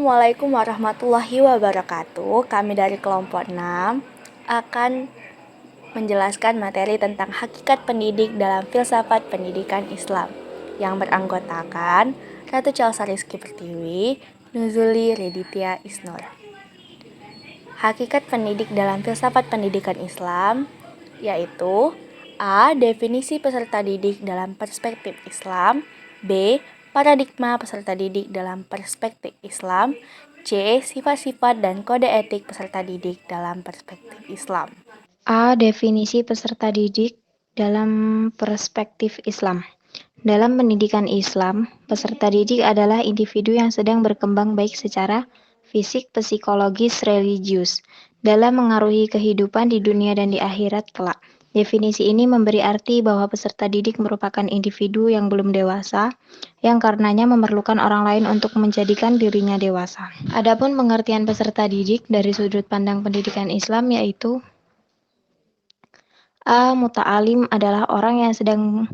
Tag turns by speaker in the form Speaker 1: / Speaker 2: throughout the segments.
Speaker 1: Assalamualaikum warahmatullahi wabarakatuh. Kami dari kelompok 6 akan menjelaskan materi tentang hakikat pendidik dalam filsafat pendidikan Islam yang beranggotakan Ratu Celsa Rizky Pertiwi, Nuzuli Reditya Isnur. Hakikat pendidik dalam filsafat pendidikan Islam yaitu A. Definisi peserta didik dalam perspektif Islam. B. Paradigma peserta didik dalam perspektif Islam. C. Sifat-sifat dan kode etik peserta didik dalam perspektif Islam.
Speaker 2: A. Definisi peserta didik dalam perspektif Islam. Dalam pendidikan Islam, peserta didik adalah individu yang sedang berkembang baik secara fisik, psikologis, religius, dalam mengaruhi kehidupan di dunia dan di akhirat kelak. Definisi ini memberi arti bahwa peserta didik merupakan individu yang belum dewasa, yang karenanya memerlukan orang lain untuk menjadikan dirinya dewasa. Adapun pengertian peserta didik dari sudut pandang pendidikan Islam yaitu A. Muta'alim adalah orang yang sedang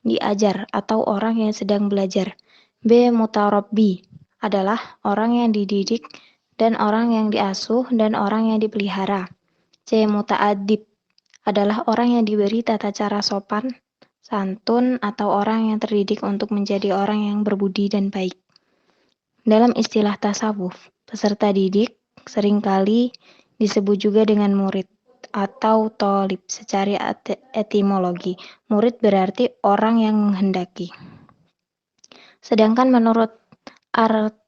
Speaker 2: diajar atau orang yang sedang belajar. B. Mutarabbi adalah orang yang dididik dan orang yang diasuh dan orang yang dipelihara. C. Muta'adib adalah orang yang diberi tata cara sopan, santun, atau orang yang terdidik untuk menjadi orang yang berbudi dan baik. Dalam istilah tasawuf, peserta didik seringkali disebut juga dengan murid atau tholib secara etimologi. Murid berarti orang yang menghendaki. Sedangkan menurut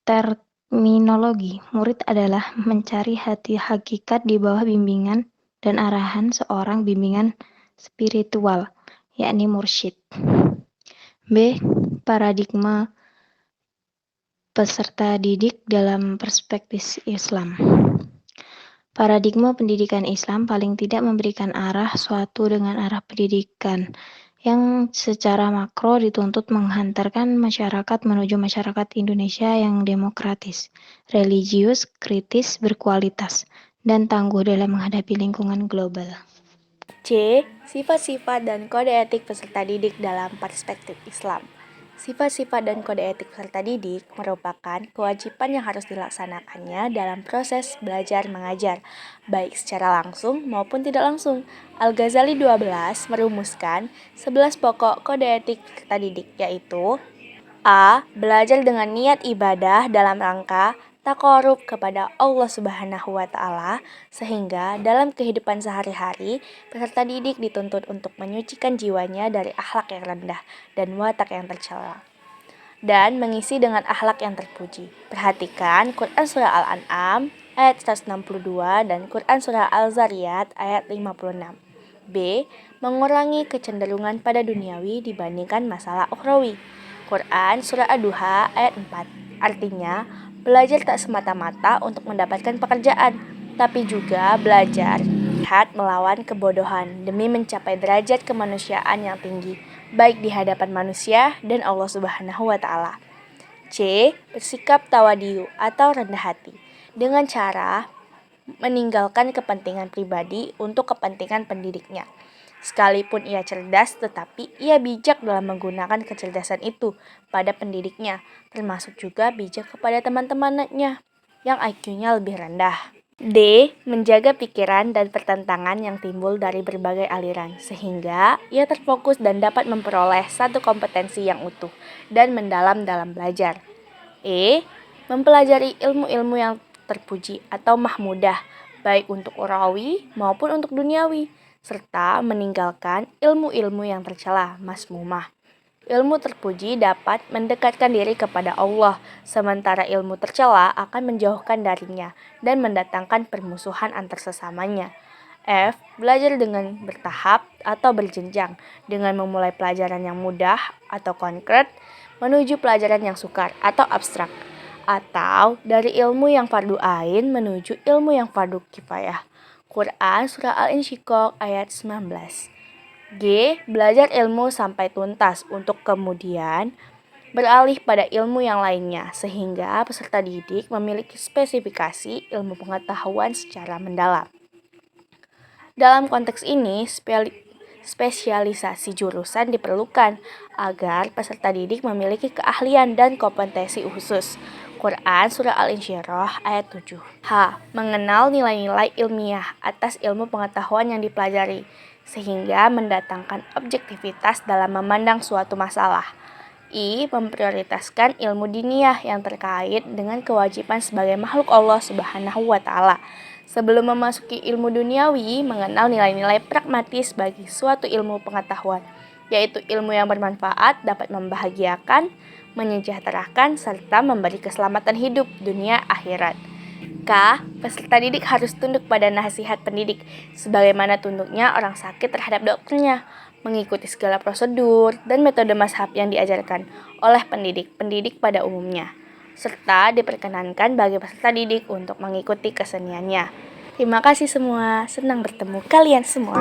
Speaker 2: terminologi, murid adalah mencari hati hakikat di bawah bimbingan dan arahan seorang bimbingan spiritual, yakni mursyid. B. Paradigma peserta didik dalam perspektif Islam. Paradigma pendidikan Islam paling tidak memberikan arah suatu dengan arah pendidikan yang secara makro dituntut menghantarkan masyarakat menuju masyarakat Indonesia yang demokratis, religius, kritis, berkualitas, dan tangguh dalam menghadapi lingkungan global.
Speaker 1: C. Sifat-sifat dan kode etik peserta didik dalam perspektif Islam. Sifat-sifat dan kode etik peserta didik merupakan kewajiban yang harus dilaksanakannya dalam proses belajar mengajar, baik secara langsung maupun tidak langsung. Al-Ghazali 12 merumuskan 11 pokok kode etik peserta didik, yaitu A. Belajar dengan niat ibadah dalam rangka taqarrub kepada Allah Subhanahu wa Ta'ala, sehingga dalam kehidupan sehari-hari peserta didik dituntut untuk menyucikan jiwanya dari akhlak yang rendah dan watak yang tercela, dan mengisi dengan akhlak yang terpuji. Perhatikan Quran Surah Al-An'am ayat 162 dan Quran Surah Al-Zariyat ayat 56. B. Mengurangi kecenderungan pada duniawi dibandingkan masalah ukhrawi. Quran Surah Ad-Duha ayat 4. Artinya, belajar tak semata-mata untuk mendapatkan pekerjaan, tapi juga belajar jihad melawan kebodohan demi mencapai derajat kemanusiaan yang tinggi, baik di hadapan manusia dan Allah Subhanahu wa Ta'ala. C. Bersikap tawadiu atau rendah hati dengan cara meninggalkan kepentingan pribadi untuk kepentingan pendidiknya. Sekalipun ia cerdas, tetapi ia bijak dalam menggunakan kecerdasan itu pada pendidiknya, termasuk juga bijak kepada teman-temannya yang IQ-nya lebih rendah. D. Menjaga pikiran dan pertentangan yang timbul dari berbagai aliran, sehingga ia terfokus dan dapat memperoleh satu kompetensi yang utuh dan mendalam dalam belajar. E. Mempelajari ilmu-ilmu yang terpuji atau mahmudah, baik untuk ukhrawi maupun untuk duniawi, serta meninggalkan ilmu-ilmu yang tercela, masmumah. Ilmu terpuji dapat mendekatkan diri kepada Allah, sementara ilmu tercela akan menjauhkan darinya dan mendatangkan permusuhan antar sesamanya. F. Belajar dengan bertahap atau berjenjang, dengan memulai pelajaran yang mudah atau konkret, menuju pelajaran yang sukar atau abstrak, atau dari ilmu yang fardu ain menuju ilmu yang fardu kifayah. Quran Surah Al-Insyiqaq ayat 19. G. Belajar ilmu sampai tuntas untuk kemudian beralih pada ilmu yang lainnya, sehingga peserta didik memiliki spesifikasi ilmu pengetahuan secara mendalam. Dalam konteks ini, spesialisasi jurusan diperlukan agar peserta didik memiliki keahlian dan kompetensi khusus. Quran Surah Al-Insyirah ayat 7. H. Mengenal nilai-nilai ilmiah atas ilmu pengetahuan yang dipelajari, sehingga mendatangkan objektivitas dalam memandang suatu masalah. I. Memprioritaskan ilmu diniyah yang terkait dengan kewajiban sebagai makhluk Allah Subhanahu wa Ta'ala. Sebelum memasuki ilmu duniawi, mengenal nilai-nilai pragmatis bagi suatu ilmu pengetahuan, yaitu ilmu yang bermanfaat, dapat membahagiakan, menyejahterakan, serta memberi keselamatan hidup dunia akhirat. K. Peserta didik harus tunduk pada nasihat pendidik, sebagaimana tunduknya orang sakit terhadap dokternya, mengikuti segala prosedur dan metode mazhab yang diajarkan oleh pendidik pada umumnya, serta diperkenankan bagi peserta didik untuk mengikuti keseniannya. Terima kasih semua, senang bertemu kalian semua.